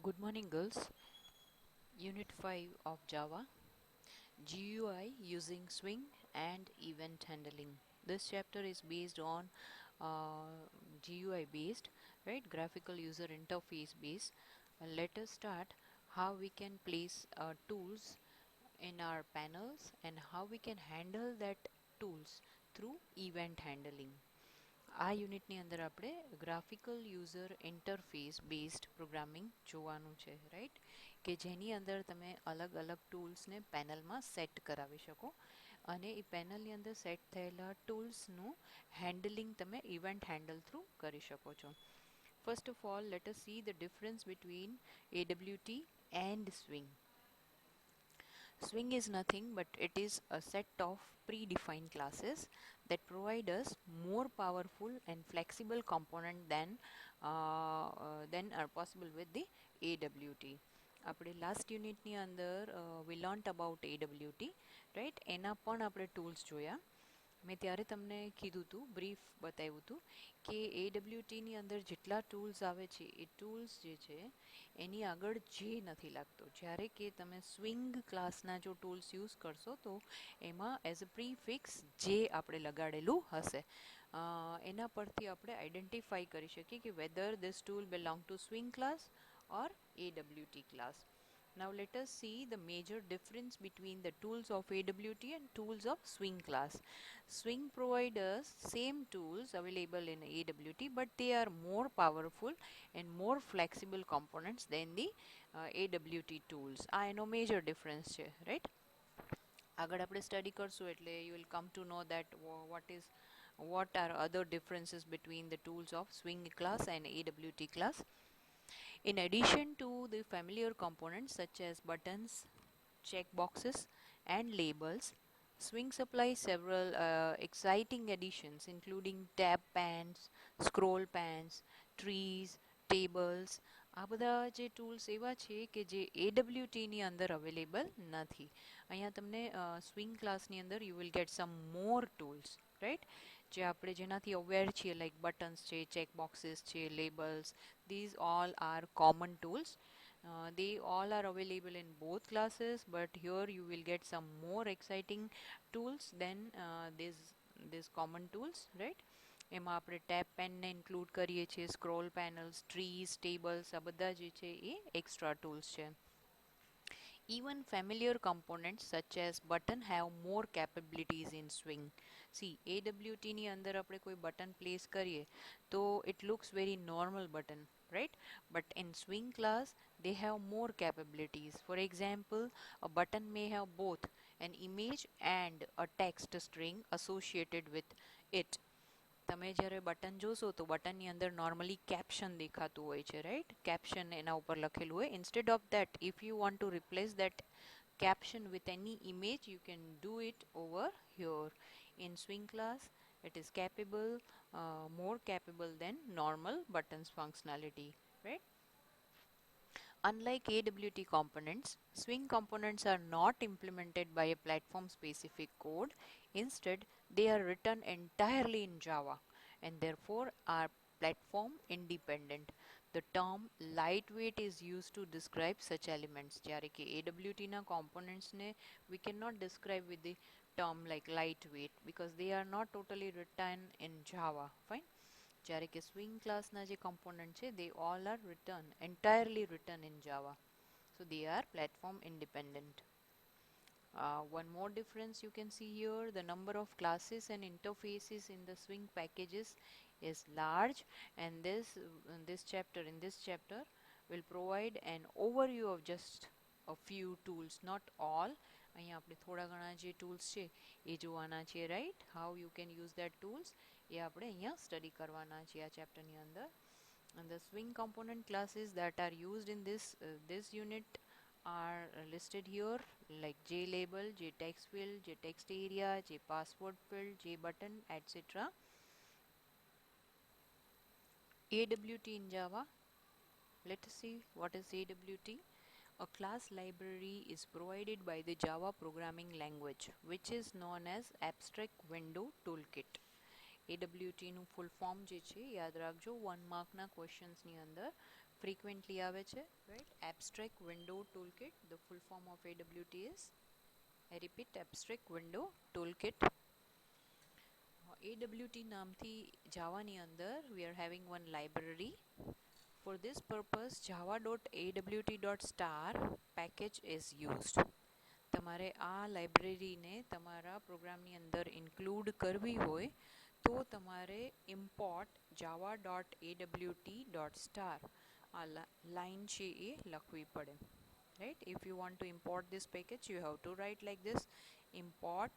Good morning, girls. Unit 5 of Java GUI using Swing and event handling. This chapter is based on GUI based, right? Graphical user interface based. Let us start how we can place tools in our panels and how we can handle that tools through event handling. આ યુનિટની અંદર આપણે graphical user interface based programming જોવાનું છે, right? કે જેની અંદર તમે અલગ અલગ ટૂલ્સને પેનલમાં સેટ કરાવી શકો અને એ પેનલની અંદર સેટ થયેલા ટૂલ્સનું હેન્ડલિંગ તમે ઇવેન્ટ હેન્ડલ થ્રુ કરી શકો છો. First of all, let S see the difference between AWT and Swing. Swing is nothing but it is a set of predefined classes that provide us more powerful and flexible component than are possible with the AWT. આપણે last યુનિટની અંદર we learnt about AWT, right? એના પણ આપણે tools જોયા. મેં ત્યારે તમને કીધું હતું, બ્રીફ બતાવ્યું હતું કે AWTની અંદર જેટલા ટૂલ્સ આવે છે એ ટૂલ્સ જે છે એની આગળ જે નથી લાગતો. જ્યારે કે તમે સ્વિંગ ક્લાસના જો ટૂલ્સ યુઝ કરશો તો એમાં એઝ અ પ્રીફિક્સ જે આપણે લગાડેલું હશે એના પરથી આપણે આઈડેન્ટિફાઈ કરી શકીએ કે whether this tool belong to swing class or AWT class. Now let us see the major difference between the tools of AWT and tools of Swing class. Swing provides us same tools available in AWT, but they are more powerful and more flexible components than the AWT tools. આ એનો major difference છે, right? આગળ આપણે study કરશું એટલે you will come to know that what are other differences between the tools of Swing class and AWT class. In addition to the familiar components such as buttons, checkboxes, and labels, Swing supplies several exciting additions including tab pans, scroll pans, trees, tables. આ બધા જે tools એવા છે કે જે AWTની અંદર available નથી. અહીંયા તમને સ્વિંગ ક્લાસની અંદર you will get sum more tools, right? જે આપણે જેનાથી અવેર છીએ, લાઈક બટન્સ છે, ચેક બોક્સીસ છે, labels. These all are common tools. They all are available in both classes, but here you will get some more exciting tools than these common tools, right? એમાં આપણે tap પેનને include કરીએ છીએ, scroll panels, trees, tables, આ બધા જે છે એ extra tools છે. Even familiar components such as button have more capabilities in Swing. See, AWT ની અંદર આપણે કોઈ બટન પ્લેસ કરીએ તો it looks very normal button, right? But in Swing class, they have more capabilities. For example, a button may have both an image and a text string associated with it. તમે જ્યારે button જોશો તો બટનની અંદર normally caption દેખાતું હોય છે, right? Caption એના ઉપર લખેલું હોય. Instead of that, if you want to replace that caption with any image, you can do it over here. In Swing class, it is more capable than normal buttons functionality, right? Unlike AWT components, Swing components are not implemented by a platform specific code. Instead, they are written entirely in Java and therefore are platform independent. The term lightweight is used to describe such elements. જ્યારે કે AWT ના components ને we cannot describe with the term like lightweight because they are not totally written in Java. Fine. જ્યારે કે swing ક્લાસના જે component છે they all are entirely written in Java. So they are platform independent. One more difference you can see here, the number of classes and interfaces in the Swing packages is large, and in this chapter will provide an overview of just a few tools, not all. અહીંયા આપણે થોડા ઘણા જે tools છે એ જોવાના છે, right? How you can use that tools એ આપણે અહીંયા સ્ટડી કરવાના છે આ ચેપ્ટરની અંદર. And the Swing component classes that are used in this unit are listed here, like JLabel, JTextField, JTextArea, JPasswordField, JButton, etc. AWT in Java. Let us see what is AWT. A class library is provided by the Java programming language, which is known as Abstract Window Toolkit. AWT નું full form જે છે યાદ રાખજો, 1 માર્કના ક્વેશ્ચન્સની અંદર frequently આવે છે, right? Abstract Window Toolkit. The full form of AWT is, I repeat, Abstract Window Toolkit. AWT નામથી જાવાની અંદર we are having one library. For this purpose, java.awt.star package is used. તમારે આ લાઇબ્રેરીને તમારા પ્રોગ્રામની અંદર ઇન્ક્લુડ કરવી હોય તો તમારે import java.awt.star આ લાઈન છે એ લખવી પડે, right? If you want to import this package, you have to write like this: import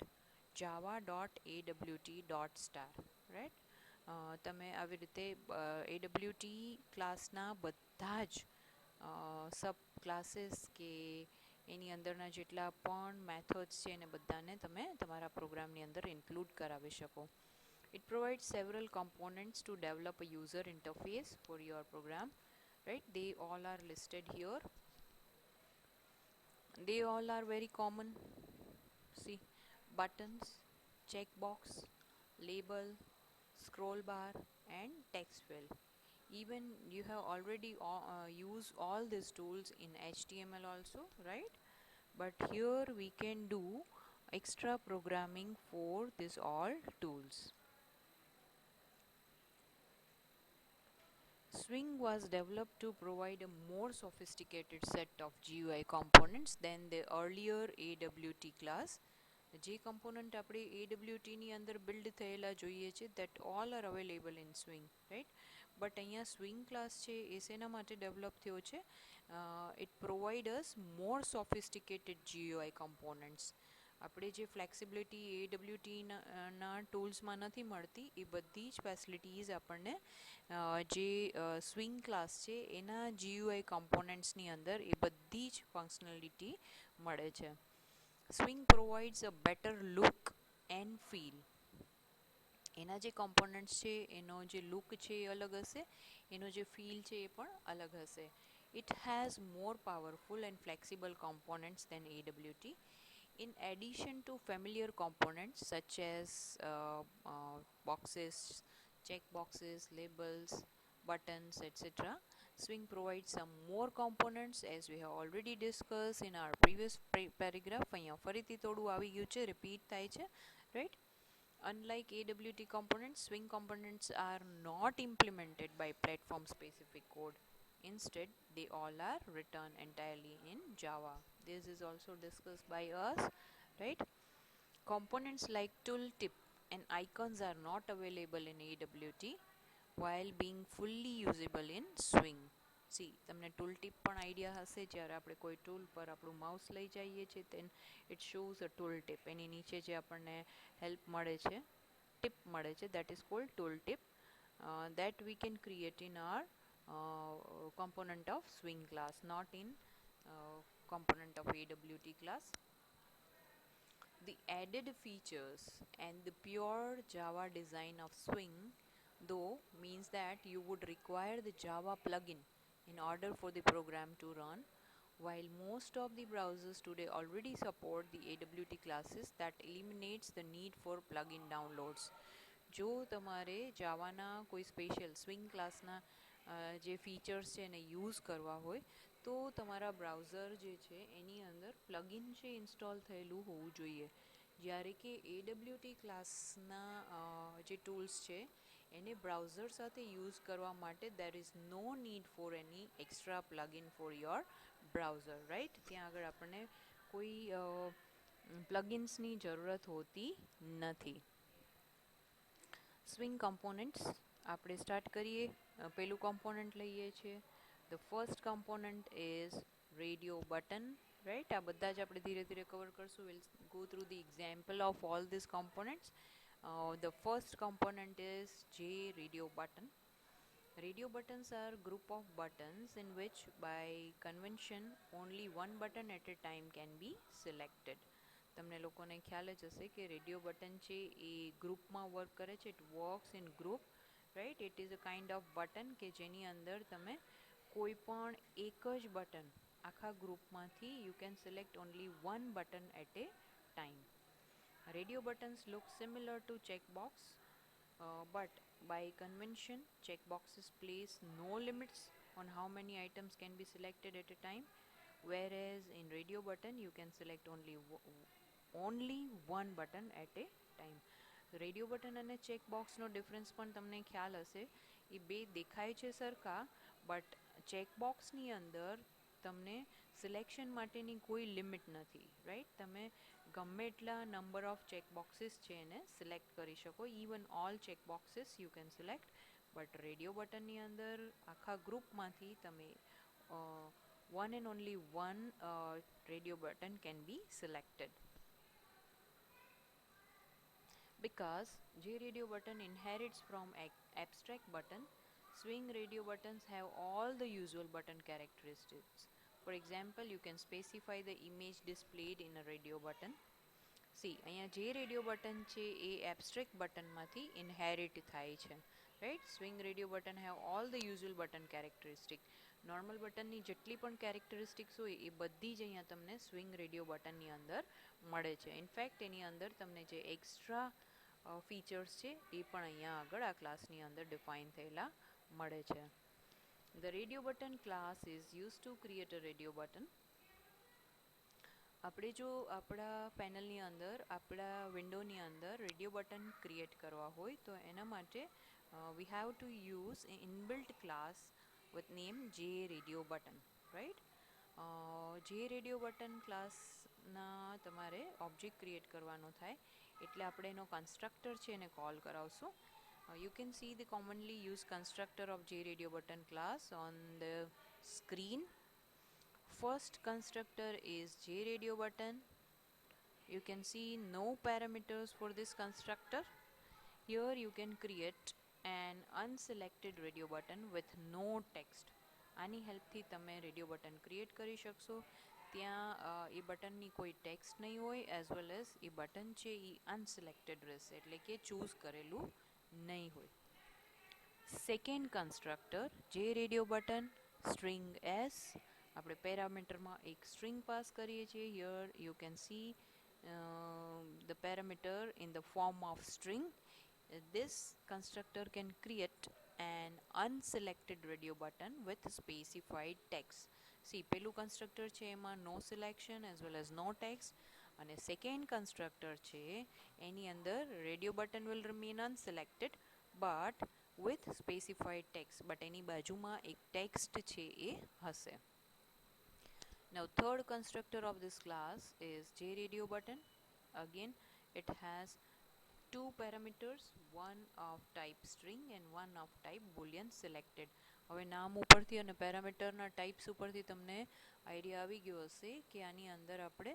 java.awt.star, right? તમે આવી રીતે AWT ક્લાસના બધા જ સબ ક્લાસીસ કે એની અંદરના જેટલા પણ મેથડ્સ છે એને બધાને તમે તમારા પ્રોગ્રામની અંદર ઇન્ક્લુડ કરાવી શકો. It provides several components to develop a user interface for your program, right? They all are listed here. They all are very common. See, buttons, checkbox, label, scroll bar and text field. Even you have already used all these tools in HTML also, right? But here we can do extra programming for these all tools. Swing was developed to provide a more sophisticated set of GUI components than the earlier AWT class. જે component આપણે AWT ની અંદર build થયેલા જોઈએ છે, that all are available in Swing, right? But અહીંયા Swing class છે એ શેના માટે ડેવલપ થયો છે? It provide us more sophisticated GUI components. આપણે જે ફ્લેક્સિબિલિટી AWT ના ટૂલ્સમાં નથી મળતી એ બધી જ ફેસિલિટીઝ આપણને જે સ્વિંગ ક્લાસ છે એના GUI કમ્પોનન્ટ્સની અંદર એ બધી જ ફંક્શનાલિટી મળે છે. Swing provides a better look and feel. એના જે કમ્પોનન્ટ્સ છે એનો જે લુક છે એ અલગ હશે, એનો જે ફીલ છે એ પણ અલગ હશે. It has more powerful and flexible components than AWT. In addition to familiar components such as boxes, checkboxes, labels, buttons, etc., Swing provides some more components as we have already discussed in our previous paragraph. અહીંયા ફરીથી થોડું આવી ગયું છે, repeat થાય છે, right? Unlike AWT components, Swing components are not implemented by platform specific code. Instead, they all are written entirely in Java. This is also discussed by us, right? Components like tooltip and icons are not available in AWT while being fully usable in Swing. See, તમને tooltip પણ idea હશે, જ્યારે આપણે કોઈ tool પર આપણું mouse લઈ જઈએ છીએ then it shows a tooltip. એની નીચે જે આપણને હેલ્પ મળે છે, ટિપ મળે છે, that is called tooltip. That we can create in our component of Swing class, not in component of AWT class. The added features and the pure Java design of Swing though means that you would require the Java plugin in order for the program to run, while most of the browsers today already support the AWT classes. That eliminates the need for plugin downloads. જો તમારે જાવાના કોઈ special swing ક્લાસના જે features છે એને use કરવા હોય તો તમારા બ્રાઉઝર જે છે એની અંદર પ્લગઇન છે ઇન્સ્ટોલ થયેલું હોવું જોઈએ. જ્યારે કે AWT ક્લાસના જે ટૂલ્સ છે એને બ્રાઉઝર સાથે યુઝ કરવા માટે there is no need for any extra plugin for your browser, right? ત્યાં આગળ આપણને કોઈ પ્લગઇન્સની જરૂરત હોતી નથી. સ્વિંગ કમ્પોનન્ટ્સ આપણે સ્ટાર્ટ કરીએ. પહેલું કમ્પોનન્ટ લઈએ છીએ. The first component is radio button, right? આ બધા જ આપણે ધીરે ધીરે કવર કરશું. We'll go through the example of all these components. The first component is J radio button. Radio buttons are group of buttons in which by convention only one button at a time can be selected. તમને લોકોને ખ્યાલ જ હશે કે radio button છે એ ગ્રુપમાં work કરે છે. It works in group, right? It is a kind of button કે જેની અંદર તમે કોઈ પણ એક જ બટન આખા ગ્રુપમાંથી you can select only one button at a time. Radio buttons look similar to checkbox, but by convention checkboxes place no limits on how many items can be selected at a time, whereas in radio button you can select only one button at a time. Radio button અને check બોક્સનો difference પણ તમને ખ્યાલ હશે. એ બે દેખાય છે સરખા, but check બોક્સની અંદર તમને સિલેક્શન માટેની કોઈ લિમિટ નથી, રાઈટ. તમે ગમે એટલા નંબર ઓફ ચેક બોક્સીસ છે એને સિલેક્ટ કરી શકો. Even all check boxes you can select. But radio બટનની અંદર આખા ગ્રુપમાંથી તમે one and only one radio button can be selected. Because J radio button inherits from abstract button, swing radio buttons have all the usual button characteristics. For example, you can specify the image displayed in a radio button. See, અહીંયા જે radio button છે એ abstract બટનમાંથી inherit થાય છે, right. Swing radio button have all the usual button characteristic. Normal બટનની જેટલી પણ characteristics હોય એ બધી જ અહીંયા તમને સ્વિંગ રેડિયો બટનની અંદર મળે છે. ઇનફેક્ટ એની અંદર તમને જે એક્સ્ટ્રા ફીચર્સ છે એ પણ અહીંયા આગળ આ ક્લાસની અંદર ડિફાઇન થયેલા મળે છે. The radio button class is use to create a radio button. આપણે જો આપણા પેનલની અંદર આપણા વિન્ડોની અંદર રેડિયો બટન ક્રિએટ કરવા હોય તો એના માટે we have to use inbuilt class with name J radio button, right. J radio button ક્લાસના તમારે ઓબ્જેક્ટ ક્રિએટ કરવાનો થાય એટલે આપણે એનો કન્સ્ટ્રક્ટર છે એને call કરાવશું. You can see the commonly used constructor of J radio button class on the screen. First constructor is J radio button. You can see no parameters for this constructor. Here you can create an unselected radio button with no text. આની હેલ્પથી તમે radio button create કરી શકશો. ત્યાં એ બટનની કોઈ text નહીં હોય, as well as a button છે એ અનસિલેક્ટેડ રહેશે, એટલે કે ચૂઝ કરેલું નહીં હોય. સેકન્ડ કન્સ્ટ્રક્ટર જે રેડિયો બટન સ્ટ્રિંગ એસ. આપણે પેરામીટરમાં એક સ્ટ્રિંગ પાસ કરીએ છીએ. Here you can see the parameter in the form of string. This constructor can create an unselected radio button with specified text. See, પેલું constructor છે એમાં no selection as well as no text, અને second constructor છે એની અંદર radio button will remain unselected but with specified text, but એની બાજુમાં એક text છે એ હશે. Now third constructor of this class is J radio button. Again, it has two parameters, one of type string and one of type boolean selected. હવે નામ ઉપરથી અને પેરામીટરના types ઉપરથી તમને આઈડિયા આવી ગયો હશે કે આની અંદર આપણે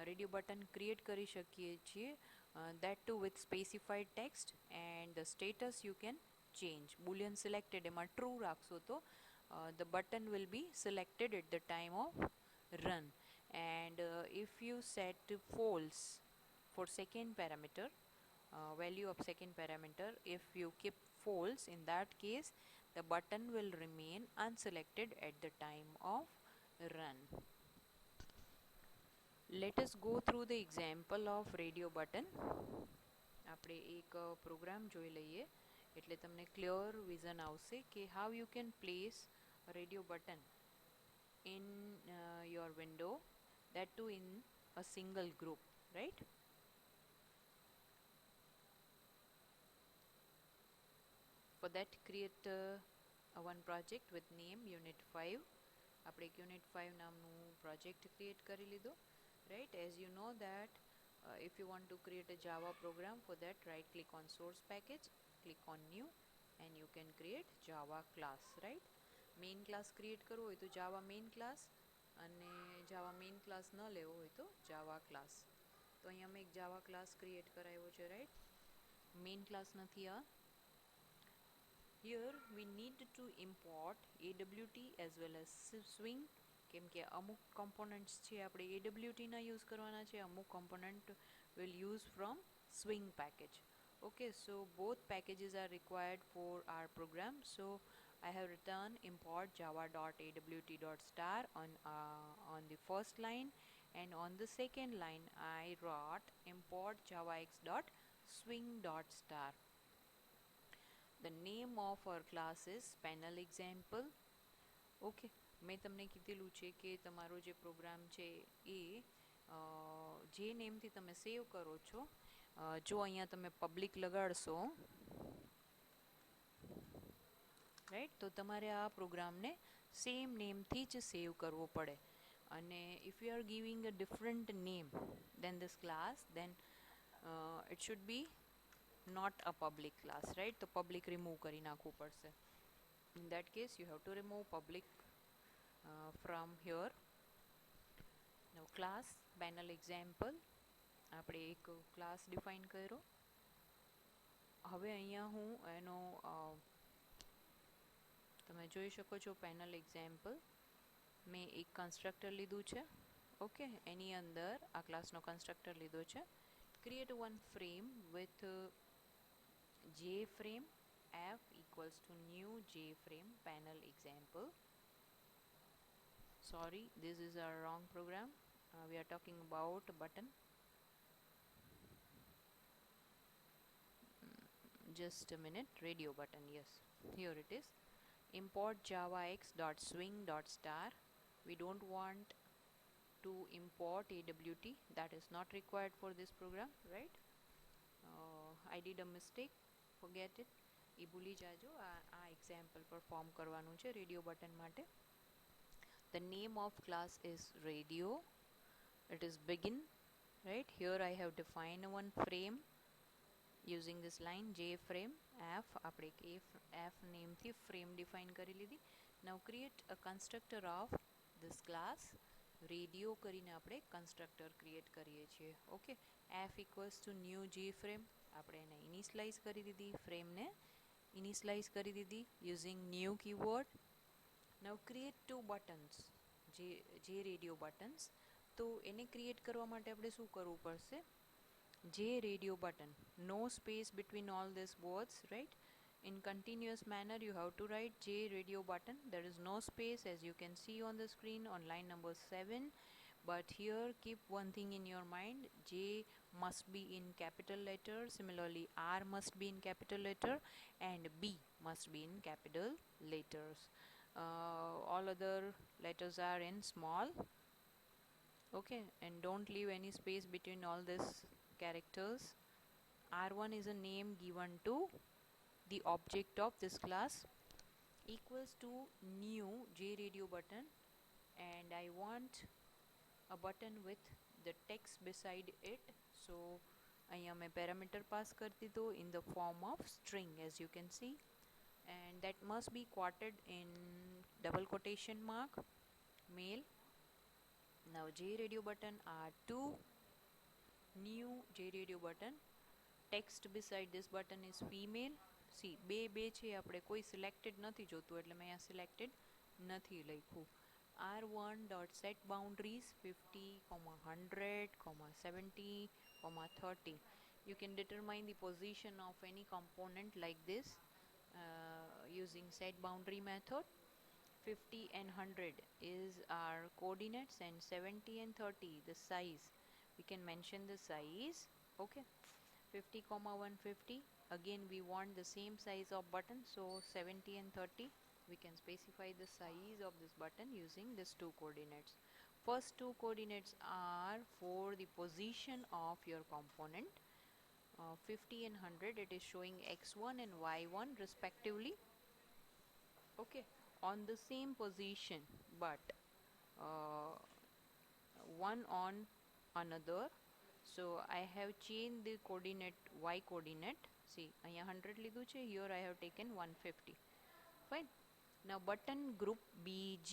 રેડિયો બટન ક્રિએટ કરી શકીએ છીએ, that too with specified text, and the status you can change. boolean selected એમાં true રાખશો તો the button will be selected at the time of run, and if you set false for second parameter, value of second parameter, if you keep false, in that case the button will remain unselected at the time of run. Let us go through the example of radio button. આપણે એક programme જોઈ લઈએ એટલે તમને clear vision આવશે કે how you can place a radio button in your window, that too in a single group, right. For that, create one project with name unit 5. આપણે એક unit 5 નામનું પ્રોજેક્ટ ક્રિએટ કરી લીધો, right. As you know that if you want to create a Java program, for that right click on source package, click on new, and you can create Java class, right. main class create કરવો હોય તો Java main class, અને Java main class ન લેવો હોય તો Java class. તો અહીંયા મેં એક Java class create કરાવ્યો છે, right. main class નથી આ. Here we need to import AWT as well as swing, કેમ કે અમુક components છે આપણે AWT ના use કરવાના છે, અમુક component will use from swing package. Okay, so both packages are required for our program. So I have written import java.awt.star on the first line, and on the second line I wrote import javax.swing.star. The name of our class is panel example. Okay, મેં તમને કીધેલું છે કે તમારો જે programme છે એ જે નેમથી તમે સેવ કરો છો, જો અહીંયા તમે પબ્લિક લગાડશો, રાઈટ, તો તમારે આ પ્રોગ્રામને સેમ નેમથી જ સેવ કરવો પડે. અને if you are giving a different name then this class, then it should be not a public class, right? તો public remove કરી નાખવું પડશે. In that case you have to remove public from here. Now class panel example, આપણે એક class define કર્યો. હવે અહીંયા હું એનો તમે જોઈ શકો છો પેનલ એક્ઝામ્પલ, મેં એક કન્સ્ટ્રક્ટર લીધું છે. ઓકે, એની અંદર આ ક્લાસનો કન્સ્ટ્રક્ટર લીધો છે. Create one frame with j frame f equals to new j frame panel example. Sorry, this is a wrong program. We are talking about a button. Just a minute. Radio button, yes, here it is. Import javax.swing.star. We don't want to import AWT, that is not required for this program, right? I did a mistake, forget it. એ ભૂલી જાજો. આ example પર form કરવાનું છે radio button માટે. The name of class is radio. It is begin, right? Here I have defined one frame using this line j frame f. આપણે f name થી frame define કરી લીધી. Now create a constructor of this class radio કરીને આપણે constructor create કરીએ છીએ. Okay, f equals to new j frame, આપણે એને initialize કરી દીધી, frame ને initialize કરી દીધી using new keyword. Now create two buttons, j radio buttons. તો એને create કરવા માટે આપણે શું કરવું પડશે? j radio button, no space between all these words, right? In continuous manner you have to write j radio button. There is no space, as you can see on the screen on line number 7. But here keep one thing in your mind, j must be in capital letter, similarly r must be in capital letter, and b must be in capital letters. All other letters are in small. Okay, and don't leave any space between all these characters. R1 is a name given to the object of this class, equals to new j radio button, and I want a button with the text beside it. So અહીંયા મેં parameter pass કરી દીધો in the form of string, as you can see, and that must be quoted in double quotation mark, male. Now j radio button R2, new j radio button, text beside this button is female. See, બે છે, આપણે કોઈ selected નથી જોતું એટલે મેં અહીંયા selected નથી લખ્યું. R1 dot set boundaries 50, 100, 70, 30. You can determine the position of any component like this using set boundary method. 50 and 100 is our coordinates, and 70 and 30 the size. We can mention the size. Okay, 50, 150. Again we want the same size of button, so 70 and 30 we can specify the size of this button using these two coordinates. First two coordinates are for the position of your component. 50 and 100, it is showing x1 and y1 respectively. Okay, on the same position, but one on another. So I have changed the coordinate, y coordinate. See, અહીંયા 100 લીધું છે, here I have taken 150. Fine. Now button group BG,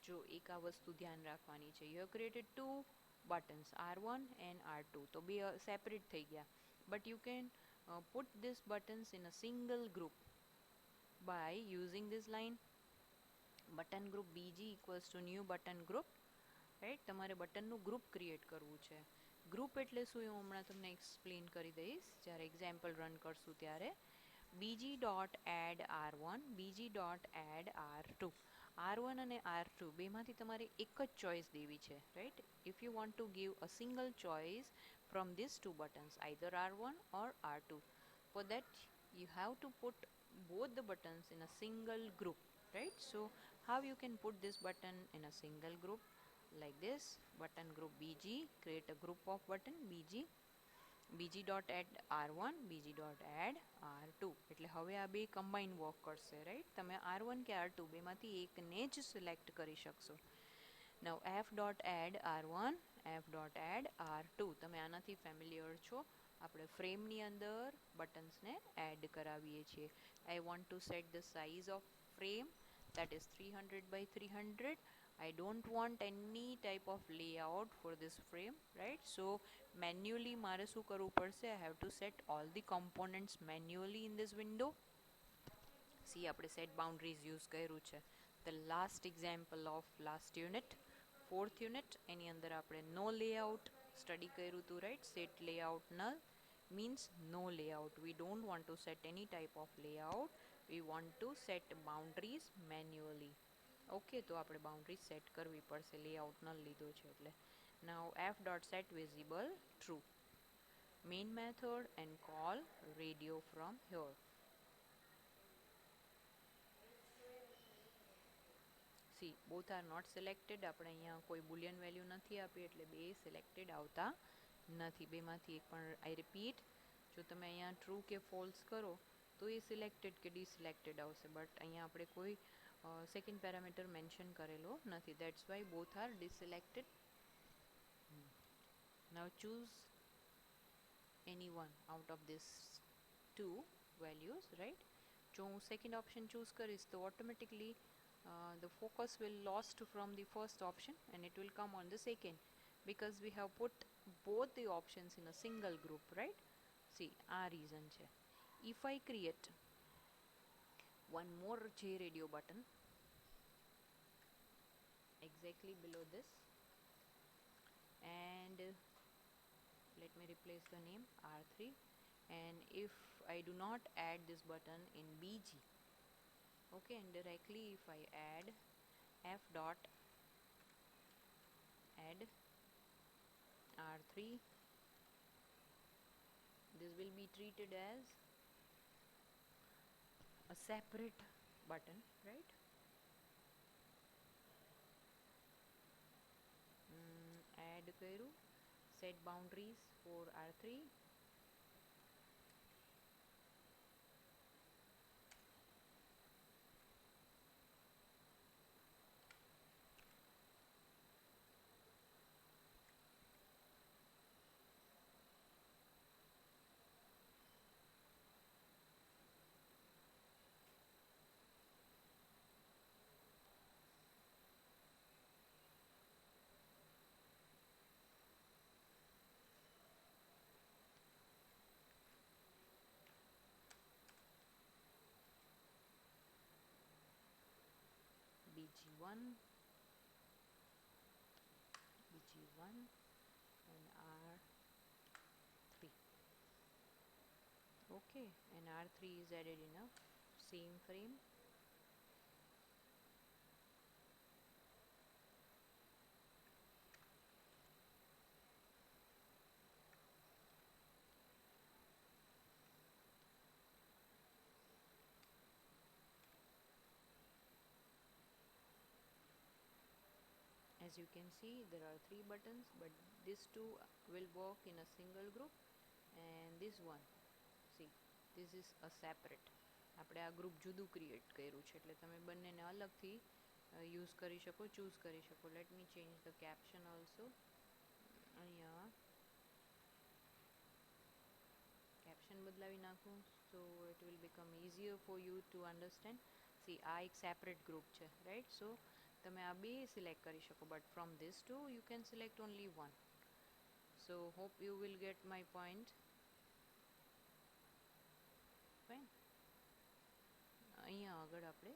જો એક આ વસ્તુ ધ્યાન રાખવાની છે. You have created two buttons, R1 and R2, તો બે separate થઈ ગયા. But you can put these buttons in a single group by using this line button group BG equals to new button group, right? તમારે બટનનું group create કરવું છે. Group એટલે શું હું હમણાં તમને એક્સપ્લેન કરી દઈશ જ્યારે એક્ઝામ્પલ રન કરશું ત્યારે. bg.add_r1, bg.add_r2. R1 અને R2 બેમાંથી તમારે એક જ ચોઇસ દેવી છે, right? If you want to give a single choice from these two buttons, either R1 or R2, for that you have to put both the buttons in a single group, right? So How you can put this button in a single group like this, button group BG, create a group of button BG, bg.add r1, bg.add r2. એટલે હવે આ બે combine work કરશે, right? તમે r1 કે r2 બેમાંથી એકને જ સિલેક્ટ કરી શકશો. નાઉ f.add r1, f.add r2. તમે આનાથી ફેમિલિયર છો. આપણે ફ્રેમની અંદર બટન્સને એડ કરાવીએ છીએ. I want to set the size of frame, that is 300 by 300. I don't want any type of layout for this frame, right? So manually મારે શું કરવું પડશે? I have to set all the components manually in this window. See, આપણે set boundaries use કર્યું છે. The last example of last unit, fourth unit, એની અંદર આપણે no layout study કર્યું હતું, right? Set layout null means no layout. We don't want to set any type of layout. We want to set boundaries manually. Okay, તો આપણે boundaries set કરવી પડશે. layout null લીધો છે એટલે. Now f.set visible true. Main method and call radio from here. See, both are not selected. આપણે અહીંયા કોઈ boolean value નથી આપી એટલે બે selected આવતા નથી. બેમાંથી એક પણ, I repeat, જો તમે અહીંયા true કે false કરો તો એ selected કે deselected આવશે, but અહીંયા આપણે કોઈ second parameter mention કરેલો નથી. That's why both are deselected. Now choose any one out of these two values, right? જો હું second option choose કરીશ તો automatically the focus will lost from the first option and it will come on the second, because we have put both the options in a single group, right? See, our reason છે. If I create one more J radio button exactly below this, and let me replace the name R3, and if I do not add this button in BG, okay, and directly if I add f dot add r3, this will be treated as a separate button, right? Add કર્યું, set boundaries for r3, bg1, bg1 and r3. Okay, and r3 is added in a same frame. As you can see, there are three buttons, but these two will work in a single group, and this one, see, this is a separate. આપણે આ group જુદું create કર્યું છે એટલે તમે બંનેને અલગથી use કરી શકો, ચૂઝ કરી શકો. Late me change the caption also. અહીંયા કેપ્શન બદલાવી નાખું so it will become easier for you to understand. See, આ એક સેપરેટ ગ્રુપ છે, રાઈટ? સો તમે આ બે સિલેક્ટ કરી શકો, but from this two you can select only one. So hope you will get my point. Fine. અહીંયા આગળ આપણે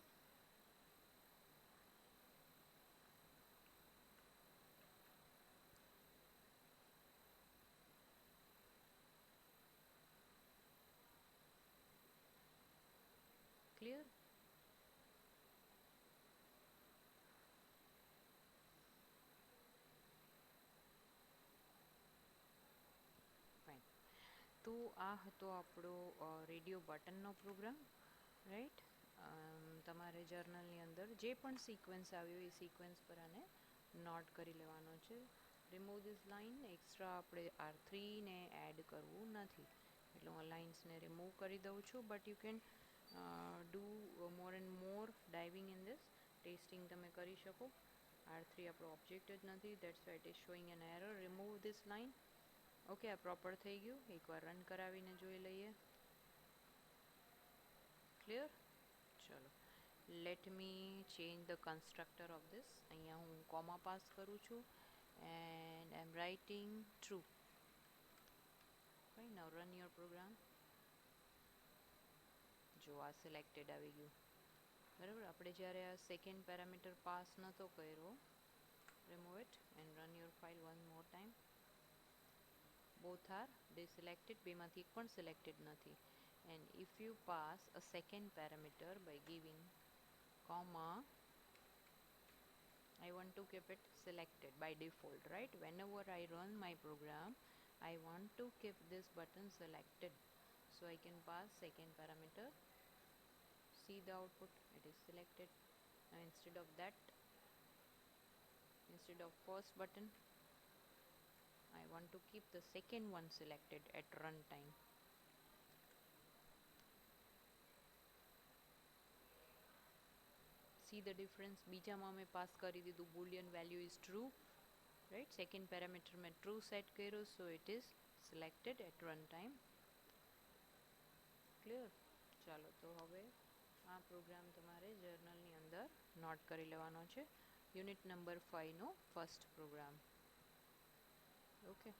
clear? Fine. તો આ હતો આપણો રેડિયો બટનનો પ્રોગ્રામ, રાઈટ? તમારે જર્નલની અંદર જે પણ સિક્વન્સ આવ્યો એ સિક્વન્સ પર આને નોટ કરી લેવાનો છે. રિમૂવ ધીસ લાઇન, એક્સ્ટ્રા આપણે R3ને એડ કરવું નથી, એટલે હું આ લાઇન્સને રિમૂવ કરી દઉં છું. But you can do more and more diving in this. Testing તમે કરી શકો. R3 આપણો ઓબ્જેક્ટ જ નથી, that's why it is showing an error. Remove this line. Okay, આ પ્રોપર થઈ ગયું. એકવાર રન કરાવીને જોઈ લઈએ. ક્લિયર? ચલો, let me change the constructor of this. અહીંયા હું કોમા પાસ કરું છું and I am writing true. Fine, now run your program. જો આ સિલેક્ટેડ આવી ગયું, બરાબર. આપણે જ્યારે આ સેકન્ડ પેરામીટર પાસ નહોતો કર્યો, remove it and run your file one more time. Both are deselected, બેમાંથી એક પણ સિલેક્ટેડ નથી. And if you pass a second parameter by giving comma, I want to keep it selected by default, right? Whenever I run my program, I want to keep this button selected, so I can pass second parameter. See the output, it is selected. Now instead of that, instead of first button, I want to keep the second one selected at runtime. See the difference? બીજામાં મેં pass કરી દીધું boolean value is true, right? Second parameter મેં true set કર્યો, so it is selected at runtime. Clear? ચાલો, તો હવે આ પ્રોગ્રામ તમારે જર્નલની અંદર નોટ કરી લેવાનો છે. યુનિટ નંબર 5નો first program. Okay.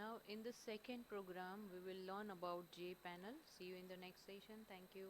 Now in the second program we will learn about JPanel. See you in the next session. Thank you.